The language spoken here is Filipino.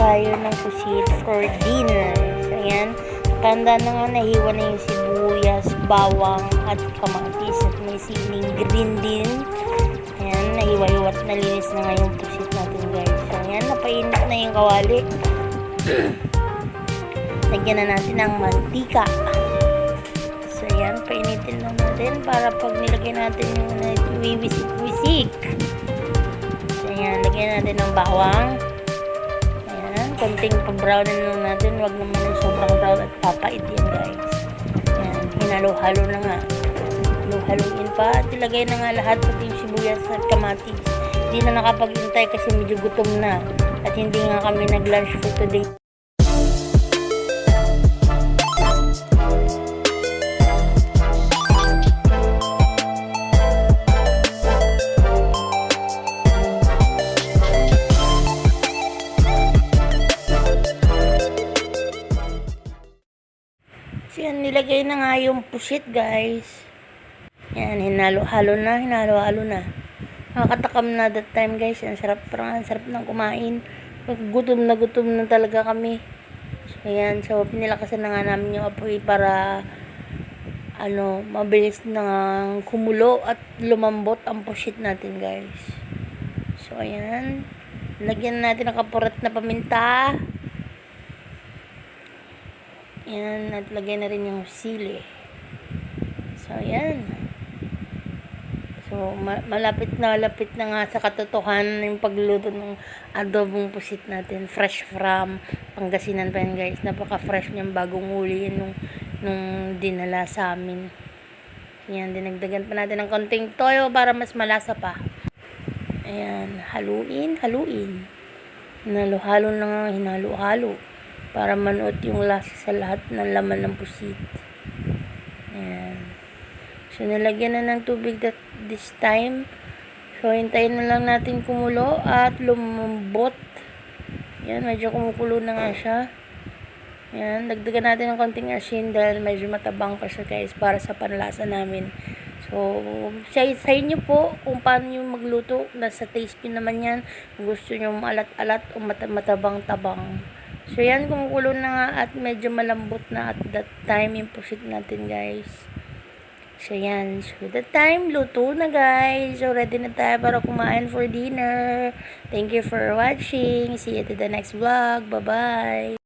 tayo ng pusit for dinner. So, ayan. Tanda na nga, nahiwa na yung sibuyas, bawang, at kamatis. At may siling green din. Ayan, nahiwa-hiwa at nalinis na nga yung pusit natin, guys. So, ayan, napainit na yung kawali. Lagyan na natin ng mantika. So, ayan, painitin lang natin para pag nilagay natin yung wiwisik-wisik. So, ayan, lagyan natin ng bawang. Konting pa-brownin lang natin. Huwag naman yung sobrang brown at papait yan, guys. Ayan, hinalo-halo na nga. Halo-haloin pa. At ilagay na nga lahat, pati yung sibuyas at kamatis. Hindi na nakapag-intay kasi medyo gutom na. At hindi nga kami nag-lunch for today. So, yan, nilagay na nga yung pusit, guys. Yan, hinalo-halo na. Nakakatakam na that time, guys. Ang sarap, parang ang sarap ng kumain. Gutom na talaga kami. So, yan. So, pinilakasan na nga namin yung apoy para, mabilis na kumulo at lumambot ang pusit natin, guys. So, ayan. Lagyan natin ng kapurat na paminta. Yan, at lagay na rin yung sili. So, yan. So, malapit na nga sa katotohanan yung pagluluto ng adobong pusit natin. Fresh from Pangasinan pa yan, guys. Napaka-fresh niyang bagong huli yan nung dinala sa amin. Yan, dinagdagan pa natin ng konting toyo para mas malasa pa. Ayan, haluin. Hinalo-halo na nga, hinalo-halo. Para manuot yung lasa sa lahat ng laman ng pusit. Ayan. So, nalagyan na ng tubig this time. So, hintayin na lang natin kumulo at lumambot. Ayan, medyo kumukulo na nga siya. Ayan, dagdagan natin ng konting asin dahil medyo matabang pa siya, guys, para sa panlasa namin. So, sa inyo po kung paano nyo magluto. Nasa taste nyo naman yan. Kung gusto nyo maalat-alat o matabang-tabang. So, yan, kumukulo na nga at medyo malambot na at that time yung pusit natin, guys. So, yan. So, that time, luto na, guys. So, ready na tayo para kumain for dinner. Thank you for watching. See you to the next vlog. Bye-bye.